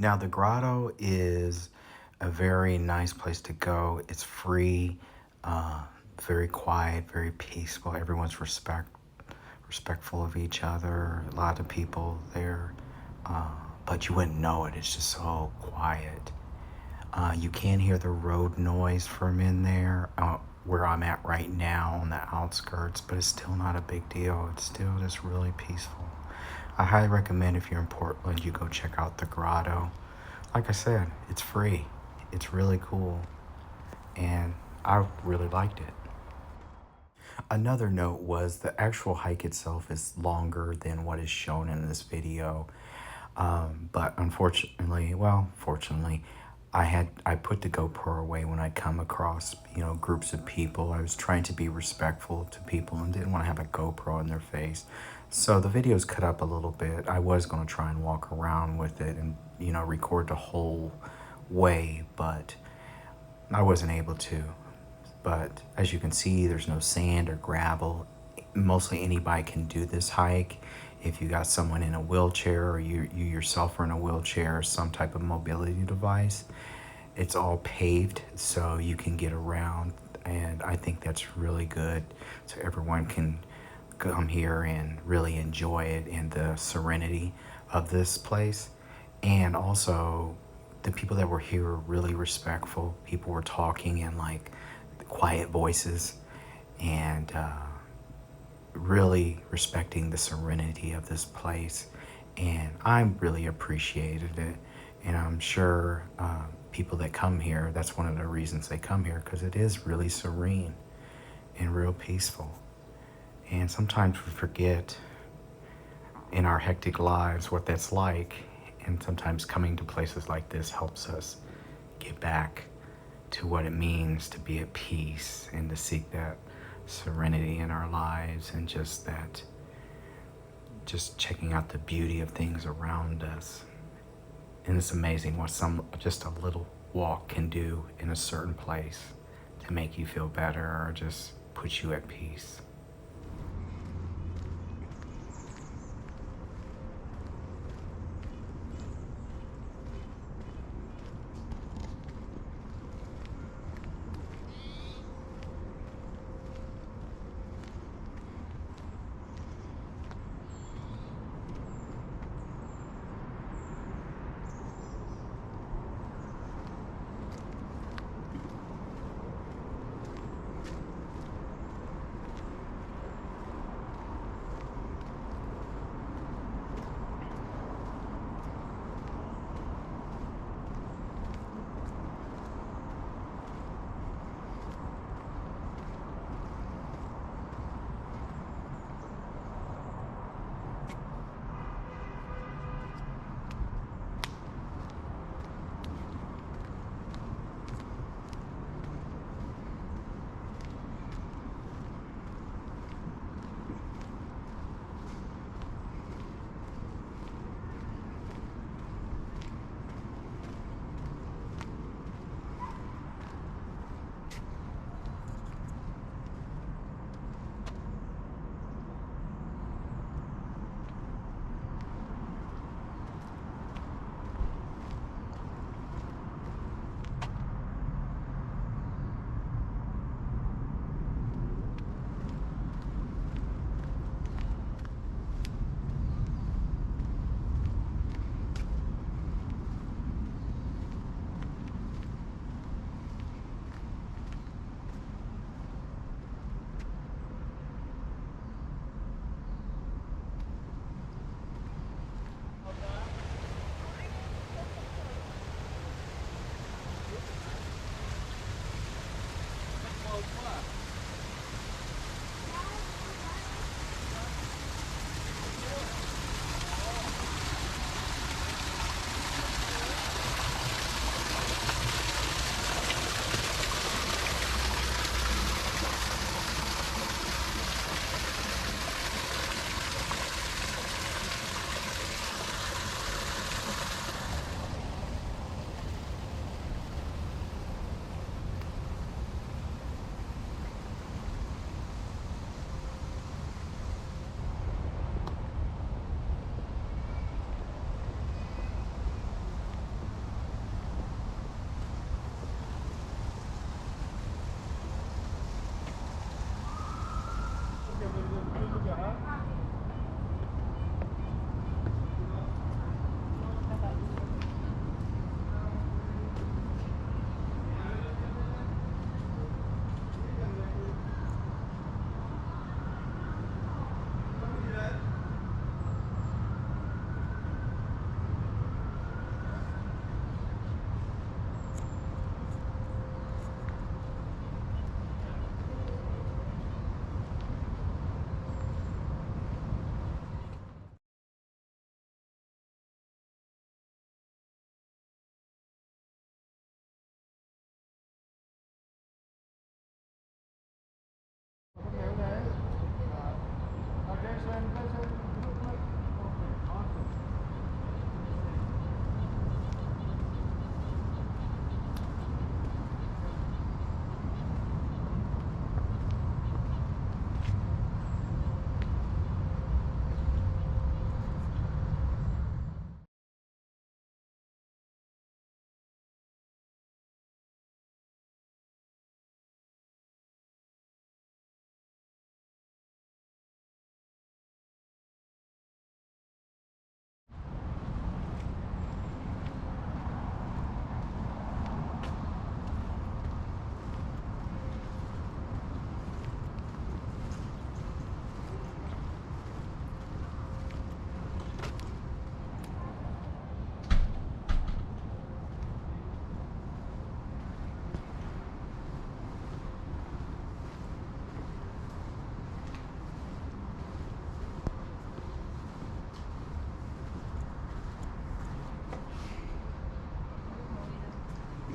Now, the grotto is a very nice place to go. It's free, very quiet, very peaceful. Everyone's respectful of each other. A lot of people there, but you wouldn't know it. It's just so quiet. You can hear the road noise from in there, where I'm at right now on the outskirts, but it's still not a big deal. It's still just really peaceful. I highly recommend if you're in Portland, you go check out the grotto. Like I said, it's free. It's really cool, and I really liked it. Another note was the actual hike itself is longer than what is shown in this video. But unfortunately, well, fortunately, I put the GoPro away when I come across, groups of people. I was trying to be respectful to people and didn't want to have a GoPro in their face. So the video's cut up a little bit. I was going to try and walk around with it and, record the whole way, but I wasn't able to. But as you can see, there's no sand or gravel. Mostly anybody can do this hike. If you got someone in a wheelchair, or you yourself are in a wheelchair or some type of mobility device, it's all paved so you can get around, and I think that's really good, so everyone can come here and really enjoy it and the serenity of this place. And also, the people that were here were really respectful. People were talking in like quiet voices, and really respecting the serenity of this place, and I really appreciated it. And I'm sure people that come here, that's one of the reasons they come here, because it is really serene and real peaceful. And sometimes we forget in our hectic lives what that's like, and sometimes coming to places like this helps us get back to what it means to be at peace and to seek that serenity in our lives, and just checking out the beauty of things around us. And it's amazing what just a little walk can do in a certain place to make you feel better or just put you at peace.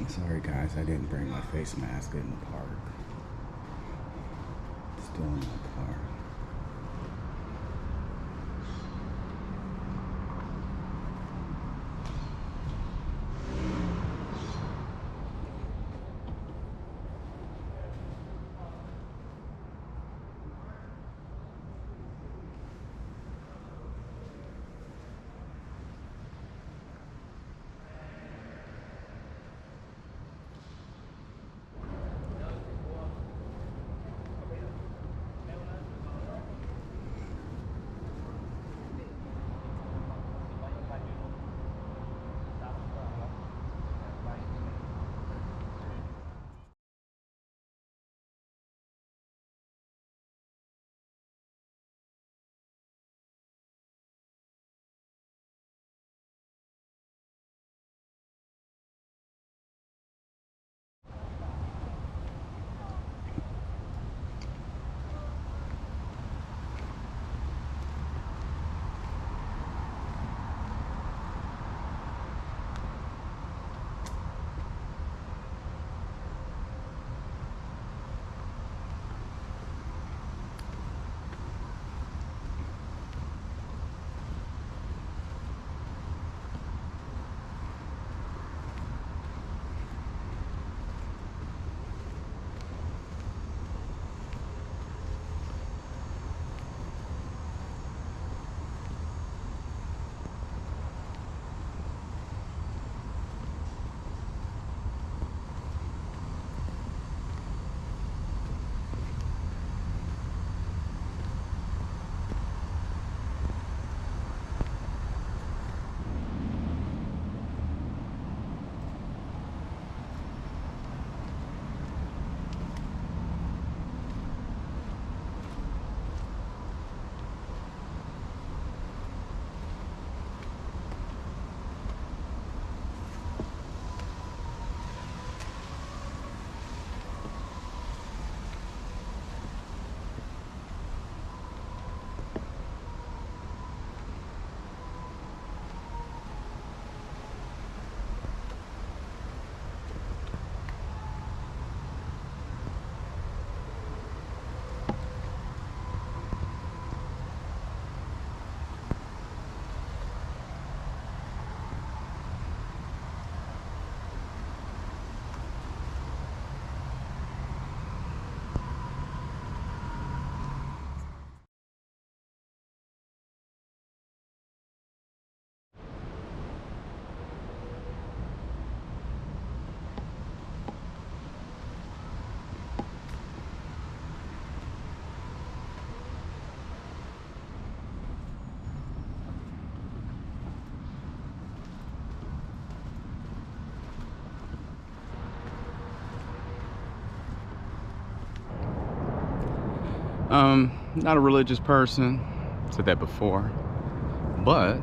Sorry guys, I didn't bring my face mask in the park. Still in my car. Not a religious person, said that before, but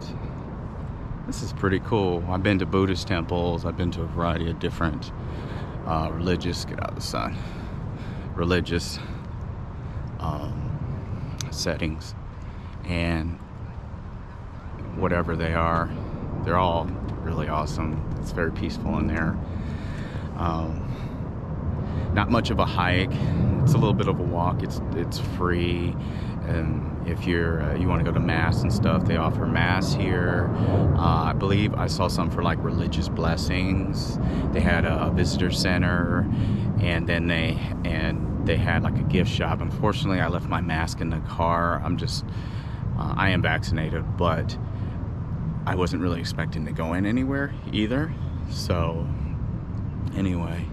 this is pretty cool. I've been to Buddhist temples, I've been to a variety of different religious, get out of the sun, religious settings, and whatever they are, they're all really awesome. It's very peaceful in there. Not much of a hike. It's a little bit of a walk. It's free, and if you want to go to mass and stuff, they offer mass here. I believe I saw some for like religious blessings. They had a visitor center, and then they had like a gift shop. Unfortunately, I left my mask in the car. I am vaccinated, but I wasn't really expecting to go in anywhere either. So anyway,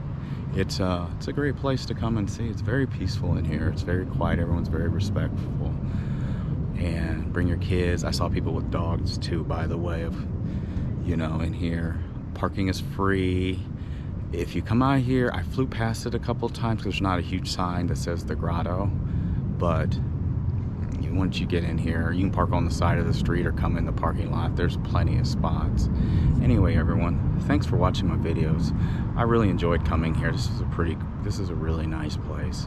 it's a great place to come and see. It's very peaceful in here. It's very quiet. Everyone's very respectful. And bring your kids. I saw people with dogs too, by the way, in here. Parking is free. If you come out here, I flew past it a couple times because there's not a huge sign that says the Grotto, but once you get in here, you can park on the side of the street or come in the parking lot. There's plenty of spots. Anyway, everyone, thanks for watching my videos. I really enjoyed coming here. This is a really nice place.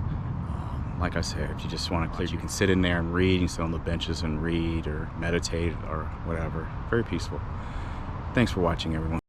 Like I said, if you just want to clear, you can sit in there and read. You can sit on the benches and read or meditate or whatever. Very peaceful. Thanks for watching, everyone.